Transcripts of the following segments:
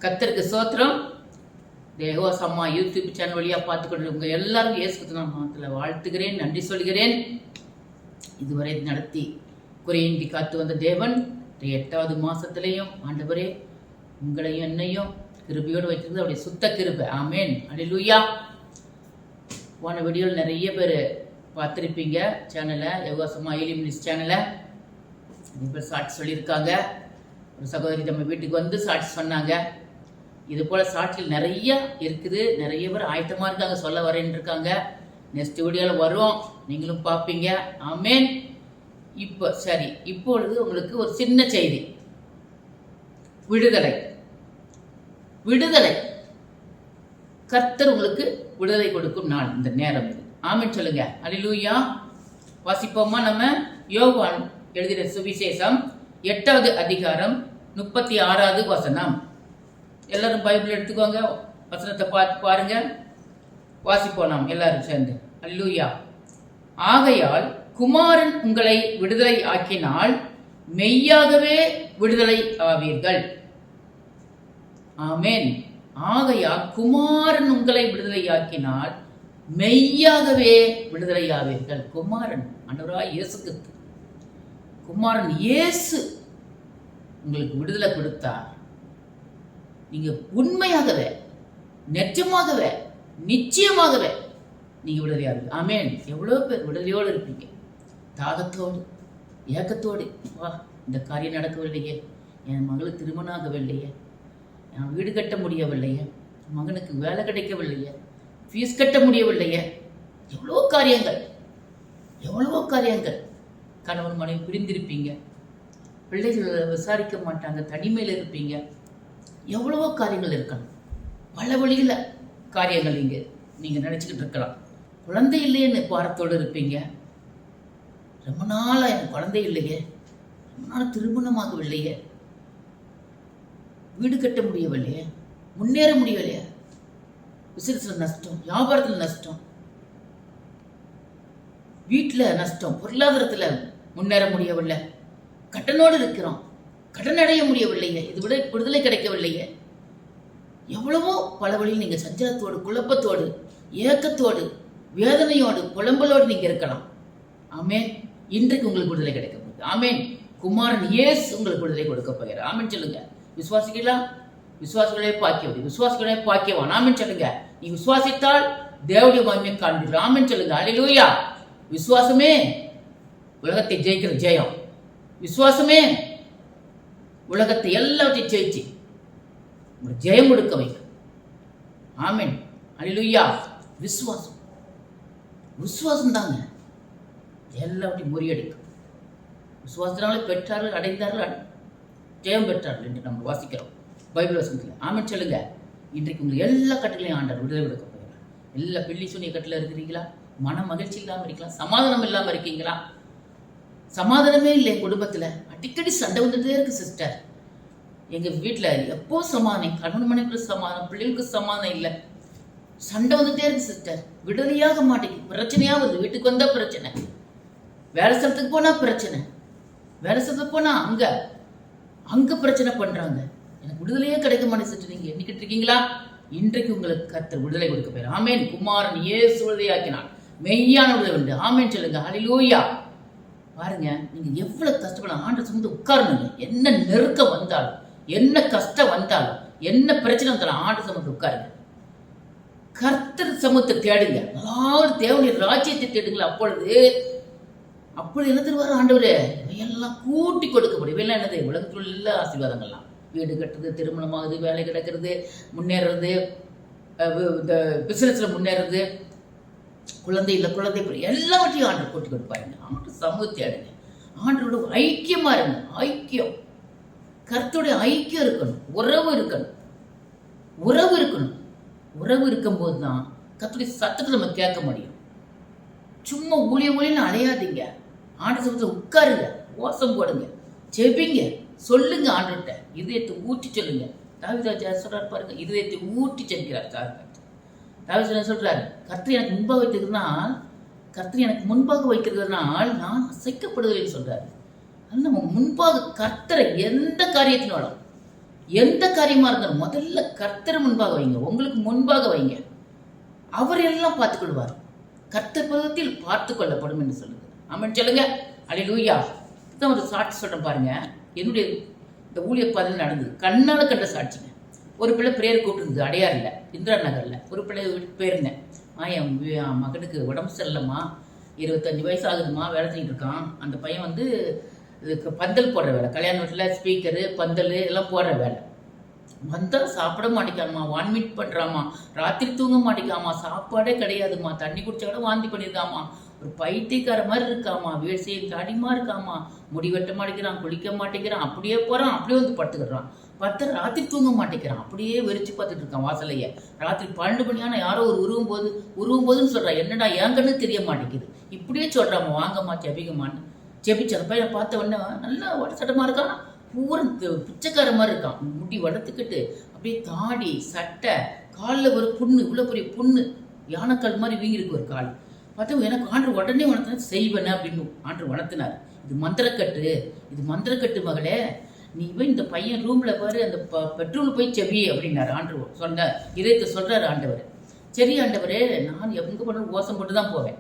கர்த்தருக்கு ஸ்தோத்திரம். தேவஸ் அம்மா யூடியூப் சேனல் வழியாக பார்த்துக்கொண்டு உங்க எல்லாரும் இயேசு கிறிஸ்து நாமத்தில் வாழ்த்துகிறேன், நன்றி சொல்கிறேன். இதுவரை நடத்தி குறையின்றி காத்து வந்த தேவன் 8வது மாசத்திலையும் ஆண்டவரே உங்களையும் என்னையும் கிருபையோடு வைக்கிறது அவருடைய சுத்த கிருபை. ஆமேன், அல்லேலூயா. போன வீடியோவில் நிறைய பேர் பார்த்துருப்பீங்க சேனலை, யோகாசமா ஏலி மினிஸ் சேனலை. நிறைய பேர் சாட்சி சொல்லியிருக்காங்க. ஒரு சகோதரி நம்ம வீட்டுக்கு வந்து சாட்சி சொன்னாங்க. இது போல் சாட்சிகள் நிறைய இருக்குது. நிறைய பேர் ஆயத்தமாக இருக்காங்க, சொல்ல வரேன்னு இருக்காங்க. நெக்ஸ்ட் வீடியோவில் வரும், நீங்களும் பார்ப்பீங்க. ஆமேன். இப்போ சரி, இப்பொழுது உங்களுக்கு ஒரு சின்ன செய்தி. விடுதலை விடுதலை கர்த்தர் உங்களுக்கு விடுதலை கொடுக்கும் நாள், இந்த நேரம் இது. ஆமேன் சொல்லுங்க, அல்லேலூயா. வாசிப்போமா? நம்ம யோவான் எழுதின சுவிசேஷம் 8வது அதிகாரம் 36வது வசனம். எல்லாரும் பைபிள் எடுத்துக்கோங்க, வசனத்தை பார்த்து பாருங்க. வாசிப்போம் நாம் எல்லாரும் சேர்ந்து. அல்லேலூயா. ஆகையால் குமாரன் உங்களை விடுதலை ஆக்கினால் மெய்யாகவே விடுதலை ஆவீர்கள். ஆமேன். ஆகையால் குமாரன் உங்களை விடுதலை ஆக்கினால் மெய்யாகவே விடுதலை ஆவீர்கள். குமாரன் ஆண்டவராய் இயேசு கிறிஸ்து, குமாரன் இயேசு உங்களுக்கு விடுதலை கொடுத்தார். நீங்க உண்மையாகவே, நிஜமாகவே, நிச்சயமாகவே நீங்க விடுதலையாரு. ஆமேன். எவ்வளோ பேர் விடுதலையோடு இருப்பீங்க, தாகத்தோடு, ஏக்கத்தோடு. வா, இந்த காரியம் நடக்கவில்லையே, என் மகளுக்கு திருமணம் ஆகவில்லையே, என் வீடு கட்ட முடியவில்லையே, மகனுக்கு வேலை கிடைக்கவில்லையே, ஃபீஸ் கட்ட முடியவில்லையே. எவ்வளோ காரியங்கள், எவ்வளவோ காரியங்கள். கணவன் மனைவி பிரிந்திருப்பீங்க, பிள்ளைகள் விசாரிக்க மாட்டாங்க, தனிமையில் இருப்பீங்க. எவ்வளவோ காரியங்கள் இருக்கணும். பல வழியில் காரியங்கள் இங்கே நீங்கள் நினச்சிக்கிட்டு இருக்கலாம். குழந்தை இல்லையேன்னு பாரத்தோடு இருப்பீங்க. ரொம்ப நாளாக எனக்கு குழந்தை இல்லையே, ரொம்ப நாள் திருமணமாகவில்லையே, வீடு கட்ட முடியவில்லையே, முன்னேற முடியவில்லையே, பிசினஸில் நஷ்டம், வியாபாரத்தில் நஷ்டம், வீட்டில் நஷ்டம், பொருளாதாரத்தில் முன்னேற முடியவில்லை, கடனோடு இருக்கிறோம், கடன் அடைய முடியவில்லையே, இது விட விடுதலை கிடைக்கவில்லையே. எவ்வளவோ பல வழியில் நீங்கள் சஞ்சலத்தோடு, குழப்பத்தோடு, ஏக்கத்தோடு, வேதனையோடு, புலம்பலோடு நீங்கள் இருக்கலாம். ஆமேன். இன்றைக்கு உங்களுக்கு விடுதலை கிடைக்க போகுது. ஆமேன். குமாரன் இயேசு உங்களுக்கு விடுதலை கொடுக்க போகிறார். ஆமேன் சொல்லுங்க. விசுவாசிக்கலாம். விசுவாசிகளே பாக்கியவதி, விசுவாசிகளே பாக்கியவான். ஆமேன் சொல்லுங்க. நீ விசுவாசித்தால் தேவனுடைய மகிமையை காண்பீர்கள். ஆமேன் சொல்லுங்க. அல்லேலூயா. விசுவாசமே உலகத்தை ஜெயிக்கிற ஜெயம். விசுவாசமே உலகத்தை எல்லாத்தையும் ஜெயிச்சு ஜெயம் கொடுக்க வைக்கும். ஆமேன். அல்லேலூயா. விசுவாசம், விசுவாசம் தாங்க எல்லாவற்றையும் முறியடிக்கும். விசுவாசத்தினாலே பெற்றார்கள், அடைந்தார்கள், ஜெயம் பெற்றார்கள் என்று நம்ம வாசிக்கிறோம் பைபிள் வசனத்தில். ஆமேன் சொல்லுங்க. இன்றைக்கு உங்களுக்கு எல்லா கட்டுகளையும் ஆண்டவர் விடுதலை கொடுக்க போகிறார். எல்லா பிள்ளி சூனிய கட்டில் இருக்கிறீங்களா? மன மகிழ்ச்சி இல்லாமல் இருக்கலாம், சமாதானம் இல்லாமல் இருக்கீங்களா? சமாதானமே இல்லை குடும்பத்தில், அடிக்கடி சண்டை வந்துட்டே இருக்கு சிஸ்டர். எங்கள் வீட்டில் எப்போ சமாதானம், கணவன் மனைவிக்கு சமாதானம், பிள்ளைகளுக்கு சமாதானம் இல்லை, சண்டை வந்துட்டே இருக்கு சிஸ்டர். விடுதலையாக மாட்டேங்குது, பிரச்சனையாக வருது. வீட்டுக்கு வந்தால் பிரச்சனை, வேலை ஸ்தலத்துக்கு போனால் பிரச்சனை, வேலை ஸ்தலத்துக்கு போனால் அங்கே பிரச்சனை பண்ணுறாங்க. எனக்கு விடுதலையே கிடைக்க மாட்டேங்குது சிஸ்டர். நீங்கள் எண்ணிக்கிட்டு இருக்கீங்களா? இன்றைக்கு உங்களுக்கு கர்த்தர் விடுதலை கொடுக்க போயிரு. ஆமேன். குமாரன் இயேசு விடுதலையாக்கினான், மெய்யான விடுதலை உண்டு. ஆமேன் சொல்லுங்க. அல்லேலூயா. பாருங்க, நீங்க எவ்வளவு கஷ்டப்படலாம், ஆண்டவர் சுமந்து உட்காரணுங்க. என்ன நெருக்கம் வந்தாலும், என்ன கஷ்டம் வந்தாலும், என்ன பிரச்சனை வந்தாலும் ஆண்டவர் சுமந்து உட்காருங்க. கர்த்தர் சமூகத்தை தேடுங்க, அதாவது தேவனுடைய ராஜ்யத்தை தேடுங்களா. அப்பொழுது என்ன தருவார் ஆண்டவர்? இவையெல்லாம் கூட்டி கொடுக்க முடியும். இவையெல்லாம் என்னது? உலகத்தில் உள்ள ஆசீர்வாதங்கள்லாம். வீடு கட்டுறது, திருமணமாகுது, வேலை கிடைக்கிறது, முன்னேறது, இந்த பிசினஸ்ல முன்னேறது, குழந்தை இல்லை, குழந்தை எல்லாவற்றையும் ஆண்டவர் கூட்டி கொடுப்பாருங்க. ஆண்டு சமூகத்தை ஆடுங்க, ஆண்டோட ஐக்கியமா இருங்க. ஐக்கியம், கர்த்தருடைய ஐக்கியம் இருக்கணும், உறவு இருக்கணும், உறவு இருக்கணும். உறவு இருக்கும்போது தான் கர்த்தருடைய சத்தத்தை நம்ம கேட்க முடியும். சும்மா ஊழியன்னு அலையாதீங்க. ஆண்டு சமூகத்தில் உட்காருங்க, ஓசம் போடுங்க, ஜெபிங்க, சொல்லுங்க ஆண்டுகிட்ட, இதயத்தை ஊற்றி சொல்லுங்க. தாவீது சொல்றாரு பாருங்க, இதயத்தை ஊற்றி செல்கிறார். தாவீது சொல்றாரு, கர்த்தர் எனக்கு முன்பாக வைத்திருக்கிறதுனால், கர்த்தர் எனக்கு முன்பாக வைக்கிறதுனால் நான் அசைக்கப்படுவதில்லை சொல்றாரு. நம்ம முன்பாக கர்த்தரை எந்த காரியத்தினாலும், எந்த காரியமா இருந்தாலும் முதல்ல கர்த்தர் முன்பாக வைங்க, உங்களுக்கு முன்பாக வைங்க. அவர் எல்லாம் பார்த்துக்கொள்வார். கர்த்தர் பதத்தில் பார்த்து கொள்ளப்படும் என்று சொல்லுது. ஆமென் சொல்லுங்க. அல்லேலூயா. இதுதான் ஒரு சாட்சி சொல்றேன் பாருங்க. என்னுடைய இந்த ஊழிய பாதையில் நடந்தது, கண்ணால கண்ட சாட்சிங்க. ஒரு பிள்ளை பிரேயர் கூப்பிட்டுருந்தது அடையாறுல, இந்திரா நகர்ல. ஒரு பிள்ளை வீட்டுக்கு போயிருந்தேன். என் மகனுக்கு உடம்பு சரியில்லைம்மா, 25 வயசு ஆகுதுமா, வேலை செஞ்சுட்டு இருக்கான். அந்த பையன் வந்து இதுக்கு பந்தல் போடுற வேலை, கல்யாண வீட்டில் ஸ்பீக்கரு பந்தல் எல்லாம் போடுற வேலை. வந்தால் சாப்பிட மாட்டேங்காமா, வான்மிட் பண்ணுறாமா, ராத்திரி தூங்க மாட்டேங்காமா, சாப்பாடே கிடையாதுமா, தண்ணி குடிச்சா கூட வாந்தி பண்ணியிருக்காமா, ஒரு பைத்தியக்கார மாதிரி இருக்காமா, வீடு செய்ய அடிமா இருக்காமா, முடி வெட்ட மாட்டேங்கிறான், குளிக்க மாட்டேங்கிறான், அப்படியே போகிறான், அப்படியே வந்து படுத்துக்கிறான். பார்த்தா ராத்திரி தூங்க மாட்டேங்கிறான், அப்படியே வெறிச்சு பார்த்துட்டு இருக்கான் வாசலையே. ராத்திரி 12 மணியான யாரோ ஒரு உருவும் போதுன்னு சொல்கிறான். என்னடா என் கண்ணு தெரிய மாட்டேங்குது, இப்படியே சொல்கிறாமா, வாங்கம்மா ஜெபிங்கம்மான்னு. ஜெபிச்ச பையன் பார்த்த உடனே நல்லா சட்டமாக இருக்கான், பூரா பிச்சைக்கார மாதிரி இருக்கான். முடி வளர்த்துக்கிட்டு அப்படியே தாடி சட்டை, காலில் ஒரு புண்ணு, இவ்வளோ பெரிய புண்ணு, யானைக்கால் மாதிரி வீங்கிருக்கு ஒரு கால். பார்த்தா எனக்கு ஆண்டு உடனே வளர்த்தினா செய்வேனே அப்படின்னு ஆண்டு வளர்த்தினார். இது மந்திரக்கட்டு மகளே, நீ போய் இந்த பையன் ரூமில் பாரு, அந்த பெட்ரூமில் போய் செவி அப்படின்னாரு ஆண்டு. சொன்ன இதயத்தை சொல்கிறாரு ஆண்டவர். சரி ஆண்டவரே, நான் எங்கே போனாலும் ஓசம் போட்டு தான் போவேன்,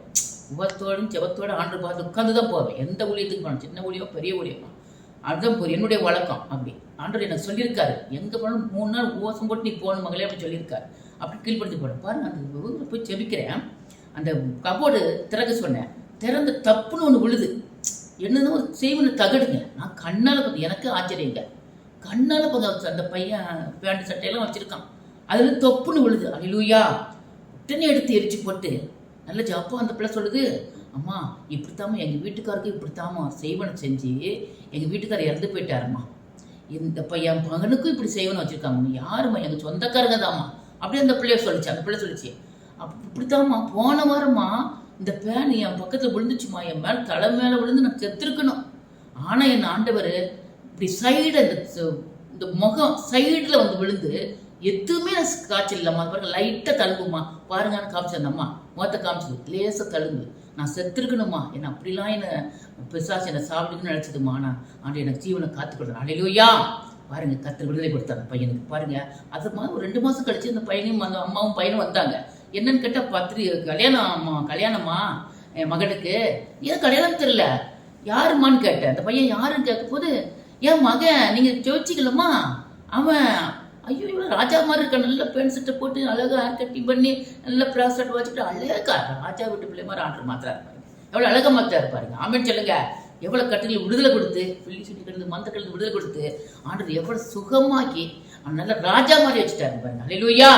உபத்தோடும் செவத்தோடு ஆண்டு பார்த்து உட்காந்து தான் போவேன். எந்த ஊழியத்துக்கு போனோம், சின்ன ஊழியோ பெரிய ஊழியமா, அதுதான் என்னுடைய வழக்கம். அப்படி ஆண்டவர் எனக்கு சொல்லியிருக்காரு, எங்கே போனாலும் 3 நாள் ஓசம் போட்டு நீ போகணும் மகளே அப்படி சொல்லியிருக்காரு. அப்படி கீழ்படுத்தி போனேன் பாருங்க. அந்த போய் செபிக்கிறேன், அந்த கபோர்டு திறக்க சொன்னேன், திறந்து தப்புன்னு ஒன்று விழுது. என்னன்னா ஒரு செய்வன தகடுங்க. நான் கண்ணால் பார்த்து, எனக்கு ஆச்சரியங்க, கண்ணால் பார்த்து அந்த பையன் பேண்ட் சட்டையெல்லாம் வச்சுருக்கான், அதில் தொப்புன்னு விழுது. அல்லேலூயா. உடனே எடுத்து எரிச்சு போட்டு நல்ல ஜப்பா. அந்த பிள்ளை சொல்லுது, அம்மா இப்படித்தாம்மா எங்கள் வீட்டுக்காருக்கு இப்படித்தாம்மா செய்வனை செஞ்சு எங்கள் வீட்டுக்காரர் இறந்து போயிட்டாருமா, இந்த பையன் மகனுக்கும் இப்படி செய்வனை வச்சுருக்காங்கம்மா, யாரும்மா, எங்கள் சொந்தக்காரங்க தாம்மா அப்படி அந்த பிள்ளைய சொல்லிச்சு. அந்த பிள்ளை சொல்லிச்சு, இப்படித்தாம்மா போன வாரம்மா இந்த பேன் என் பக்கத்தில் விழுந்துச்சுமா, என் மேலே தலை மேலே விழுந்து நான் செத்துருக்கணும். ஆனால் என் ஆண்டவர் இப்படி சைடு இந்த முகம் சைடில் வந்து விழுந்து எதுவுமே காய்ச்சல் இல்லைம்மா, பாருங்க லைட்டாக தழும்புமா பாருங்கன்னு காமிச்சு. அந்த அம்மா முகத்தை காமிச்சது, லேசாக தழும்பு, நான் செத்துருக்கணுமா, என்னை அப்படிலாம் என்னை பிசாசு என்னை சாப்பிட்டுன்னு நினச்சதுமா, நான் ஆண்டு எனக்கு ஜீவனை காத்துக்கொள்றேன். அல்லேலூயா. பாருங்க கர்த்தர் விடுதலை கொடுத்தாங்க பையனுக்கு. பாருங்க அது மாதிரி ஒரு 2 மாதம் கழிச்சு அந்த பையனையும் அந்த அம்மாவும் பையனும் வந்தாங்க. என்னன்னு கேட்டால் கல்யாணமா என் மகனுக்கு. ஏன் கல்யாணம் தெரியல, யாருமான்னு கேட்டேன். அந்த பையன் யாருன்னு கேட்க போது, என் மகன் நீங்கள் ஜெயிச்சிக்கலம்மா, அவன் ஐயோ இவ்வளோ ராஜா மாதிரி இருக்கா, நல்ல பேண்ட் சட்டை போட்டு அழகாக ஹேர் கட்டிங் பண்ணி நல்ல ப்ராசட் வச்சுட்டு அழகா ராஜா வீட்டு பிள்ளை மாதிரி ஆண்டு மாத்திரா இருப்பாரு, எவ்வளோ அழகாக மாத்திரா இருப்பாருங்க. ஆமென் சொல்லுங்க. எவ்வளோ கட்டுகள் விடுதலை கொடுத்து, பிள்ளி சுட்டி கட்டு மந்த கழுது விடுதலை கொடுத்து ஆண்டு எவ்வளோ சுகமாக்கி அவன் நல்ல ராஜா மாதிரி வச்சுட்டாரு பாருங்க. அல்லேலூயா.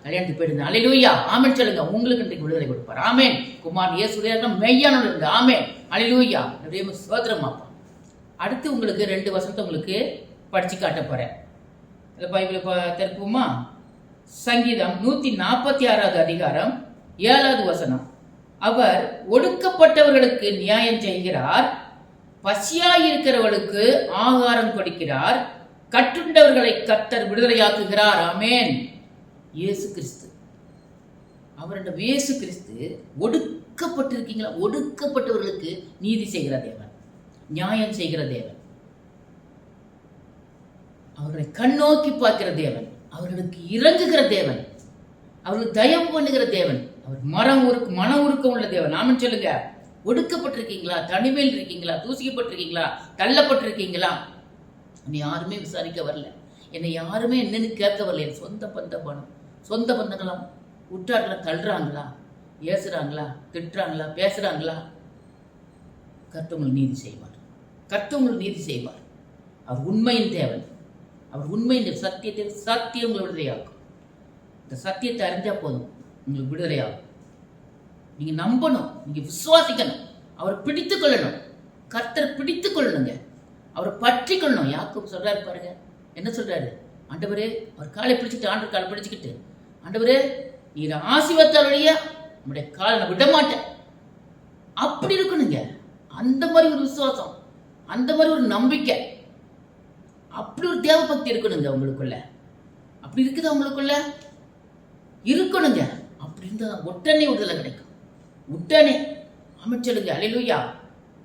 கல்யாணத்துக்கு போயிடுங்க. அல்லேலூயா. ஆமென் சொல்லுங்க. உங்களுக்கு இன்றைக்கு விடுதலை கொடுப்பார். ஆமென். குமார் இயேசுவின் மெய்யான இருக்கு. ஆமென். அல்லேலூயா. சோதரமாப்பா. அடுத்து உங்களுக்கு 2 வசனத்தை உங்களுக்கு படிச்சு காட்ட போறேன். பைபிளை திறப்புமா? சங்கீதம் 146வது அதிகாரம் 7வது வசனம். அவர் ஒடுக்கப்பட்டவர்களுக்கு நியாயம் செய்கிறார், பசியாயிருக்கிறவர்களுக்கு ஆகாரம் கொடுக்கிறார், கட்டுண்டவர்களை கர்த்தர் விடுதலையாக்குகிறார். ஆமென். இயேசு கிறிஸ்து, அவருடைய இயேசு கிறிஸ்து ஒடுக்கப்பட்டிருக்கீங்களா, ஒடுக்கப்பட்டவர்களுக்கு நீதி செய்கிற தேவன், நியாயம் செய்கிற தேவன், அவர்களை கண்ணோக்கி பார்க்கிற தேவன், அவர்களுக்கு இறங்குகிற தேவன், அவர்களுக்கு தயவு பண்ணுகிற தேவன், அவர் மன உருக்கம் உள்ள தேவன். நாம சொல்லுங்க. ஒடுக்கப்பட்டிருக்கீங்களா, தனிமையில் இருக்கீங்களா, தூசிக்கப்பட்டிருக்கீங்களா, தள்ளப்பட்டிருக்கீங்களா, என்னை யாருமே விசாரிக்க வரல, என்னை யாருமே என்னன்னு கேட்க வரல, என் சொந்த பந்தங்களாம் உற்றார்களை தள்ளுறாங்களா, ஏசுறாங்களா, திட்டுறாங்களா, பேசுறாங்களா, கர்த்தர் நீதி செய்வார். கர்த்தர் நீதி செய்வார். அவர் உண்மையின் தேவன். அவர் உண்மையின் சத்தியம் உங்களை விடுதலையாகும். இந்த சத்தியத்தை அறிஞ்சா போதும், உங்களுக்கு விடுதலையாகும். நீங்க நம்பணும், நீங்க விசுவாசிக்கணும், அவரை பிடித்து கொள்ளணும். கர்த்தர் பிடித்து கொள்ளணுங்க, அவரை பற்றி கொள்ளணும். யாக்கோபு சொல்றாரு பாருங்க, என்ன சொல்றாரு? ஆண்டவரே, அவர் காலை பிடிச்சிட்டு, ஆண்டு காலை பிடிச்சிக்கிட்டு, ஆண்டவரே நீ ஆசீர்வாதத்தாலுடைய நம்முடைய காலை நான் விட மாட்டேன், அப்படி இருக்கணுங்க. அந்த மாதிரி ஒரு விசுவாசம், அந்த மாதிரி ஒரு நம்பிக்கை, அப்படி ஒரு தேவ பக்தி இருக்கணுங்க உங்களுக்குள்ள. அப்படி இருக்குதா உங்களுக்குள்ள? இருக்கணுங்க. அப்படி இருந்தா உடனே விடுதலை கிடைக்கும். உடனே அமைச்சலுங்க. அல்லேலூயா.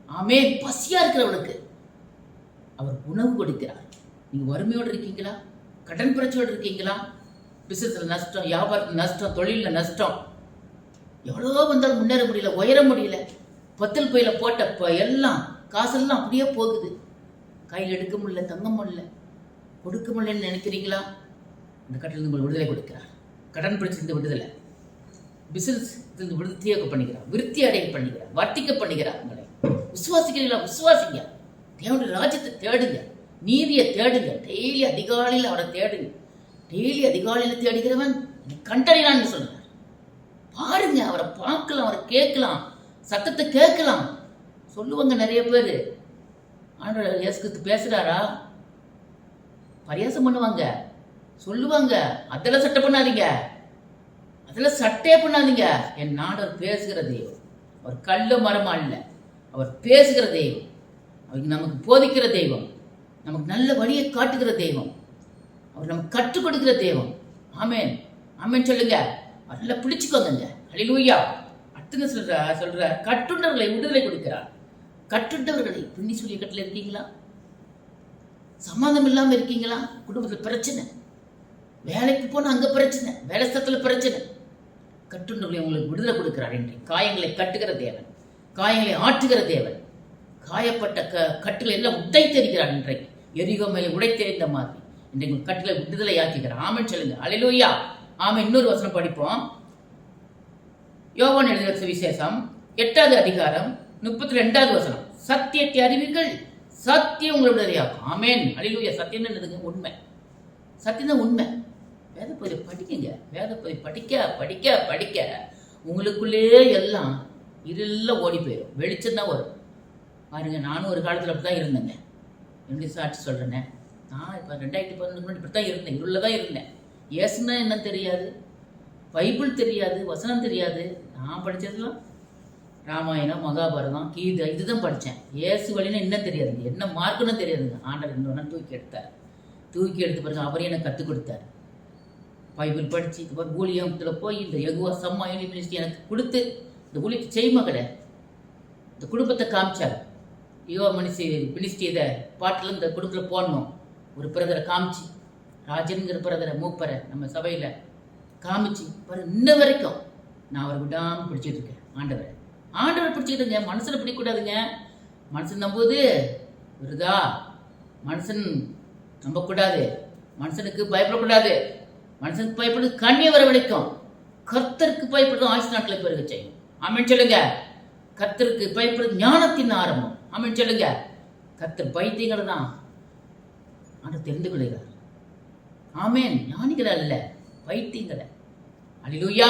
ஆமே. பசியா இருக்கிறவனுக்கு அவர் உணவு கொடுக்கிறார். நீங்க வறுமையோடு இருக்கீங்களா, கடன் பிரச்சனையோடு இருக்கீங்களா? பிசினஸ்ல நஷ்டம், வியாபாரத்தில் நஷ்டம், தொழிலில் நஷ்டம், எவ்வளோ வந்தாலும் முன்னேற முடியல, உயர முடியல. பத்தில் பையில போட்ட எல்லாம் காசெல்லாம் அப்படியே போகுது. கையில் எடுக்க முடியல, தங்க முடியல, கொடுக்க முடியலன்னு நினைக்கிறீங்களா? இந்த கட்டிலிருந்து உங்களுக்கு விடுதலை கொடுக்கிறார். கடன் பிரச்சனை விடுதலை, பிசினஸ் விருத்தியாக பண்ணுகிறார், விருத்தி அடைய பண்ணுகிறார், வர்த்திக்க பண்ணுகிறார். உங்களை விசுவாசிக்கிறீங்களா? விசுவாசிங்க. தேவனுடைய ராஜ்யத்தை தேடுங்க, நீதியை தேடுங்க. டெய்லி அதிகாலையில் அவரை தேடுங்க. டெய்லி அதிகாலையில் தேடுகிறவன் கண்டறினான்னு சொல்றார். பாருங்க, அவரை பார்க்கலாம், அவரை கேட்கலாம், சத்தத்தை கேட்கலாம். சொல்லுவாங்க நிறைய பேர், ஆண்டவர் இயேசு கிறிஸ்து பேசுறாரா? பரியாசம் பண்ணுவாங்க, சொல்லுவாங்க. அதெல்லாம் சட்டை பண்ணாதீங்க, அதெல்லாம் சட்டே பண்ணாதீங்க. என் நாடர் பேசுகிற தெய்வம். அவர் கல்ல மரமா இல்லை, அவர் பேசுகிற தெய்வம். அவர் நமக்கு போதிக்கிற தெய்வம், நமக்கு நல்ல வழியை காட்டுகிற தெய்வம், அவர் நமக்கு கற்றுக் கொடுக்கிற தெய்வம். ஆமேன், ஆமேன் சொல்லுங்க. நல்லா பிடிச்சுக்கோங்க. ஹல்லேலூயா. அத்தனை சொல்ற கட்டுண்டவர்களை விடுதலை கொடுக்கிறார். கட்டுண்டவர்களை பின்னி சொல்லி கட்டில இருக்கீங்களா? சமாதானம் இல்லாம இருக்கீங்களா? குடும்பத்தில் பிரச்சனை, வேலைக்கு போனா அங்க பிரச்சனை, வேலை ஸ்தலத்துல பிரச்சனை. கட்டுண்டவர்களை உங்களுக்கு விடுதலை கொடுக்கிறார். என்று காயங்களை கட்டுகிற தேவன், காயங்களை ஆற்றுகிற தேவன். காயப்பட்ட கட்டுகளை எல்லாம் உடைத்தெறிகிறார். இன்றைக்கு எரிகோ மேலே உடைத்தெறிந்த மாதிரி இன்றைக்கு கட்டுகளை விடுதலை ஆக்குகிறார். ஆமன் சொல்லுங்க. ஹல்லேலூயா. ஆமன். இன்னொரு வசனம் படிப்போம். யோவான் எழுதின சுவிசேஷம் 8வது அதிகாரம் 32வது வசனம். சத்தியத்தை அறிவீர்கள், சத்தியம் உங்களை விடுதலையாக்கும். ஆமேன். ஹல்லேலூயா. சத்தியம் என்னதுங்க? உண்மை. சத்தியம் தான் உண்மை. வேதப்பகுதி படிக்குங்க. வேதப்பகுதி படிக்க படிக்க படிக்க உங்களுக்குள்ளே எல்லாம் இருளெல்லாம் ஓடி போயிடும், வெளிச்சம் தான் வரும். பாருங்க, நானும் ஒரு காலத்தில் அப்படி தான் இருந்தேங்க. என்னுடைய சாட்சி சொல்கிறேன்னே. நான் இப்போ 2011 முன்னாடி இப்படி தான் இருந்தேன், இருளில் தான் இருந்தேன். ஏசுனா என்னன்னு தெரியாது, பைபிள் தெரியாது, வசனம் தெரியாது. நான் படித்ததுலாம் ராமாயணம், மகாபாரதம், கீதை, இதுதான் படித்தேன். ஏசு வழின்னா என்ன தெரியாதுங்க, என்ன மார்க்குன்னு தெரியாதுங்க. ஆண்டவர் இன்னொன்று தூக்கி எடுத்தார். தூக்கி எடுத்து பிறகு அவரே எனக்கு கற்றுக் கொடுத்தார். பைபிள் படித்து இதுக்கு ஊழியத்தில் போய் இந்த யெகோவா சம்மா யூனிவர்சிட்டி எனக்கு கொடுத்து இந்த ஊழியத்தை செய்மகளை இந்த குடும்பத்தை காமிச்சார். யுவ மினிஸ்ட்ரி இதை பாட்டில் இந்த குடும்பத்தில் போடணும். ஒரு பிரதரை காமிச்சு, ராஜனுங்கிற பிரதரை மூப்பரை நம்ம சபையில் காமிச்சு பாரு, இன்ன வரைக்கும் நான் அவரை விடாமல் பிடிச்சிட்டு இருக்கேன். ஆண்டவரை பிடிச்சிக்கிட்டுங்க. மனுஷனை பிடிக்கூடாதுங்க. மனுஷன் நம்புவது விருதா. மனுஷன் நம்பக்கூடாது, மனுஷனுக்கு பயப்படக்கூடாது. மனுஷனுக்கு பயப்படுறது கண்ணிய வர வரைக்கும். கர்த்தருக்கு பயப்படுறது ஆயுசு நாட்டில் பெருக செய்யும். ஆமென் சொல்லுங்க. கர்த்தருக்கு பயப்படுறது ஞானத்தின் ஆரம்பம். ஆமென் சொல்லுங்க. கர்த்தர் பைத்தியங்கள் தான் ஆனால் தெரிந்து கொள்கிறார். ஆமேன். ஞானிகளை அல்ல, பைத்தியங்களை. ஹல்லேலூயா.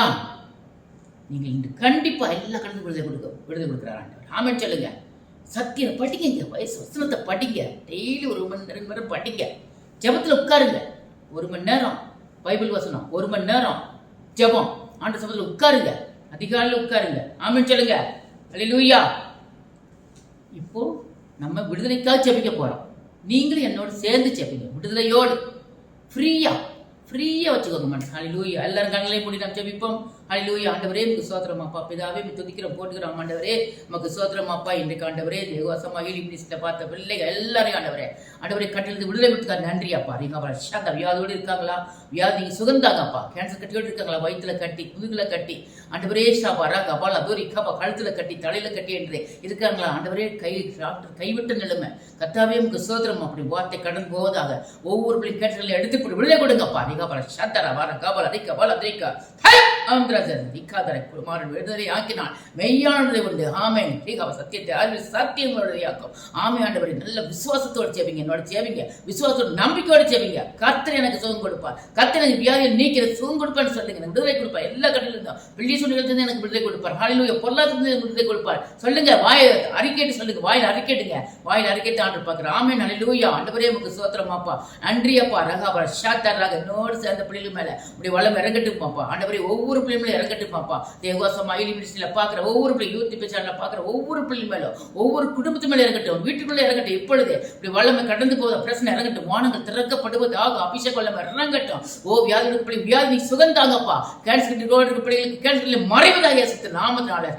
நீங்கள் இன்று கண்டிப்பா எல்லா கடந்து விடுதலை கொடுக்கிறார் ஆண்டவர். ஆமென் சொல்லுங்க. சத்தியம் படிங்க, வயசு வசனத்தை படிங்க. டெய்லி 1 மணி நேரம் 2 மணி நேரம் படிங்க. ஜெபத்தில் உட்காருங்க 1 மணி நேரம். பைபிள் வசனம் 1 மணி நேரம் ஜெபம். ஆண்டவர் சபையில் உட்காருங்க, அதிகாலையில் உட்காருங்க. ஆமென் சொல்லுங்க. ஹல்லேலூயா. இப்போ நம்ம விடுதலைக்காக ஜெபிக்க போறோம். நீங்களும் என்னோட சேர்ந்து ஜெபிங்க, விடுதலையோடு ஃப்ரீயா வச்சுக்கோங்க மனசு. ஹல்லேலூயா. எல்லாரும் கண்களை மூடி நாம் ஜெபிப்போம். ஹல்லேலூயா. ஆண்டவரே உமக்கு ஸ்தோத்திரம் அப்பா. பிதாவே உம்மை துதிக்கிறோம், போற்றுகிறோம். ஆண்டவரே உமக்கு ஸ்தோத்திரம் அப்பா. இன்றைக்கு ஆண்டவரே தேவசமா ஹீலிங் பார்த்த பிள்ளைகள் எல்லாரையும் ஆண்டவரே கட்டிலிருந்து விடுதலை கொடுத்துக்காரு. நன்றி அப்பா. நீங்க அவரை வியாதியோடு இருக்காங்களா? வியாதி நீங்க சுகந்தாங்கப்பா. கேன்சர் கட்டியோடு இருக்காங்களா? வயிற்றுல கட்டி, முதுகுல கட்டி, ஆண்டவரே ஷாபா ராகா பாலா தூரி காப்பா, கழுத்துல கட்டி, தலையில கட்டி என்று இருக்காங்களா? ஆண்டவரே டாக்டர் கைவிட்ட நிலைமை. கர்த்தாவே உமக்கு ஸ்தோத்திரம். அப்படி வார்த்தை கடந்து போவதாக ஒவ்வொரு பிள்ளை கேட்டர்களை எடுத்து விடுதலை கொடுங்கப்பா. நீங்க ஷாத்தரா வார காபால அதிகா பால அதிகா விடுதலை ஆக்கினான். மெய்யானதை உண்டு. ஆமேன். சத்தியத்தை அறிவு சத்தியங்களுடைய ஆக்கும். ஆமே ஆண்டவரே. நல்ல விசுவாசத்தோடு சேவிங்க, என்னோட சேவிங்க, விசுவாசத்தோடு நம்பிக்கையோடு சேவிங்க. கர்த்தர் எனக்கு சுகம் கொடுப்பார், கர்த்தர் எனக்கு வியாதியை நீக்கிற சுகம் கொடுப்பான்னு சொல்லுங்க. எனக்கு விடுதலை கொடுப்பார். எல்லா கட்டில இருந்தோம் வெள்ளி சூழ்நிலை எனக்கு விடுதலை கொடுப்பார். ஹல்லேலூயா. பொருளாதாரத்திலிருந்து விடுதலை கொடுப்பார். சொல்லுங்க, வாயை அறிக்கைட்டு சொல்லுங்க, வாயில் அறிக்கைட்டுங்க, வாயில் அறிக்கைட்டு ஆண்டு பார்க்குறேன். ஆமேன். ஹல்லேலூயா. ஆண்டவரே உமக்கு ஸ்தோத்திரம் அப்பா. நன்றி அப்பா. ரகாபா ஷாத்தர் ராக என்னோடு சேர்ந்த பிள்ளைகள் மேல இப்படி வளம் இறங்கட்டுப்பாப்பா. ஆண்டவரே ஒவ்வொரு பிள்ளைகளும் மேல இறங்கட்டும் பாப்பா. தேவகாசம் ஐலி மினிஸ்ட்ரியில பாக்குற ஒவ்வொரு பிள்ளை, யூத் சேனல்ல பாக்குற ஒவ்வொரு பிள்ளை மேலும், ஒவ்வொரு குடும்பத்து மேல இறங்கட்டும், வீட்டுக்குள்ள இறங்கட்டும். இப்பொழுது இப்படி வல்லமை கடந்து போகுது, பிரச்சனை இறங்கட்டும், வானங்கள் திறக்கப்படுவதாக அபிஷேக வல்லமை இறங்கட்டும். ஓ வியாதி பிள்ளை, வியாதி சுகந்தாங்கப்பா. கேன்சர் பிள்ளைகளுக்கு கேன்சர் மறைவதாக இயேசு நாமத்தினால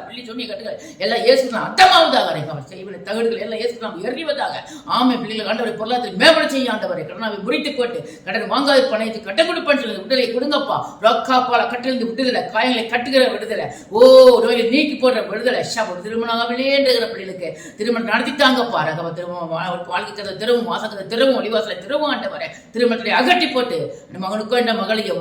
பள்ளி சொன்னிய கட்டுகள் எல்லாம் இயேசு அத்தமாவதாக தகடுகள் எல்லாம் இயேசு எறிவதாக. ஆமை பிள்ளைகள் ஆண்டவரை பொருளாதார மேம்பட செய்ய ஆண்டவரை கடனாவை முறித்து போட்டு கடன் வாங்காத பணத்தை கட்ட கொடுப்பேன்னு சொல்லி விடுதலை கொடுங்கப்பா. ரொக்காப்பால கட்டிலிருந்து விடுதலை, காயங்களை கட்டுகிற விடுதலை, ஓ நோயை நீக்கி போடுற விடுதலை. திருமணம் ஆகலேன்ற பிள்ளைகளுக்கு திருமணம் நடத்திட்டாங்கப்பா. ரகவ திருமணம், வாழ்க்கை திருவும், வாசகத்தை திருவும், ஒளிவாசலை திருவும் ஆண்டவரை திருமணத்தை அகட்டி போட்டு மகனுக்கோ என்ற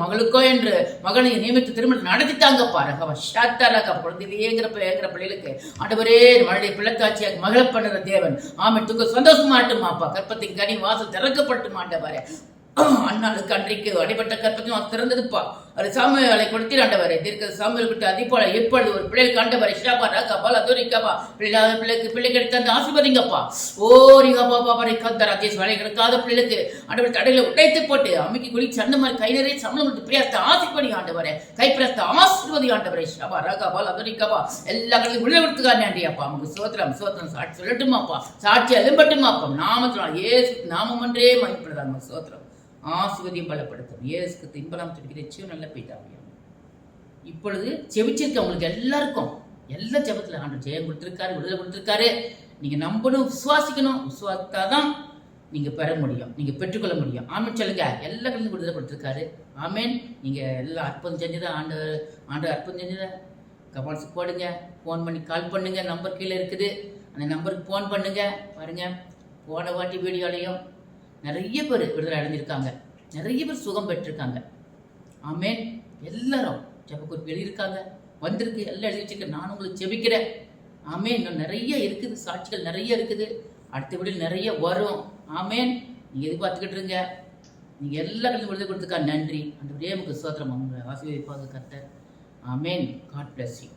மகளுக்கோ என்று மகனையும் நியமித்து திருமணம் நடத்திட்டாங்கப்பா. ரகவ ஷாத்தா குழந்தையிலேங்கிற பிள்ளைகளுக்கு ஆண்டவரே மழையை பிள்ளைக்காட்சியாக மகள பண்ணுற தேவன். ஆமை தூக்க சந்தோஷமாட்டுமாப்பா. கற்பத்தின் கனி வாசல் திறக்கப்பட்டு மாண்டவரே. அண்ணாளுக்கு அன்றைக்கு அடிபட்ட கற்பத்தையும் திறந்ததுப்பா. அது சாமியாலை கொடுத்து ஆண்டவரை தீர்க்க சாமியல் கொடுத்து அதிப்போல எப்பொழுது ஒரு பிள்ளைகளுக்கு ஆண்டவரை ஷாப்பா ராக்காப்பா லதோரிக்காப்பா பிள்ளை கிடைத்த அந்த ஆசீர்வதிங்கப்பா. ஓ ரிகாப்பா பாப்பா கத்தர் அதே வேலை கிடைக்காத பிள்ளைகளுக்கு ஆண்டவர் தடையில உடைத்து போட்டு அம்மிக்கு குளிச்சு அந்த மாதிரி கை நிறைய சம்பளம் கொடுத்து பிரியாத்த ஆசைப்படி ஆண்டவரை கைப்பிரத்த ஆசீர்வதி ஆண்டவரை ஷாப்பா ராக்காப்பா லதோரிக்காப்பா எல்லா கடையிலும் உள்ள கொடுத்துக்காரு ஆண்டியாப்பா. நமக்கு சோத்திரம் சோத்திரம் சாட்சி சொல்லட்டுமாப்பா, சாட்சி எழும்பட்டுமாப்பா. நாமத்தினால் ஏசு நாமம் ஒன்றே மகிழ்ப்படுதாங்க. சோத்திரம் ஆசீர்வதியும் பலப்படுத்தும். ஏசுக்கு திம்பலாம் துடிக்கிற நல்ல போயிட்டாங்க. இப்பொழுது செவிச்சிருக்க உங்களுக்கு எல்லாருக்கும் எல்லா ஜெபத்துல ஆண்டவர் ஜெயம் கொடுத்திருக்காரு, விடுதலை கொடுத்திருக்காரு. நீங்க நம்பணும், விசுவாசிக்கணும். விசுவாசித்தாதான் நீங்க பெற முடியும், நீங்க பெற்றுக்கொள்ள முடியும். ஆமேன் சொல்லுங்க. எல்லா கலந்து விடுதலை கொடுத்திருக்காரு. ஆமேன். நீங்க எல்லாம் அற்புதம் செஞ்சுதான் ஆண்டு அற்புதம் செஞ்சுதான். கமெண்ட்ஸ் போடுங்க, ஃபோன் பண்ணி கால் பண்ணுங்க. நம்பர் கீழே இருக்குது, அந்த நம்பருக்கு ஃபோன் பண்ணுங்க. பாருங்க, போன வாட்டி வீடியோலையும் நிறைய பேர் விடுதலை அடைஞ்சிருக்காங்க, நிறைய பேர் சுகம் பெற்றிருக்காங்க. ஆமேன். எல்லாரும் ஜெப குறிப்பு எழுதியிருக்காங்க, வந்திருக்கு, எல்லாம் எழுதி வச்சிருக்கேன். நான் உங்களுக்கு ஜெபிக்கிறேன். ஆமேன். இன்னும் நிறைய இருக்குது, சாட்சிகள் நிறைய இருக்குது. அடுத்த வீடியோ நிறைய வரும். ஆமேன். நீங்க எதிர்பார்த்துக்கிட்டு இருங்க. நீங்க எல்லா விடுதலை கொடுத்துக்கா. நன்றி. அந்த நமக்கு சோத்திரம். அவங்க ஆசீர்வதிப்பாக கர்த்தர். ஆமேன். God bless you.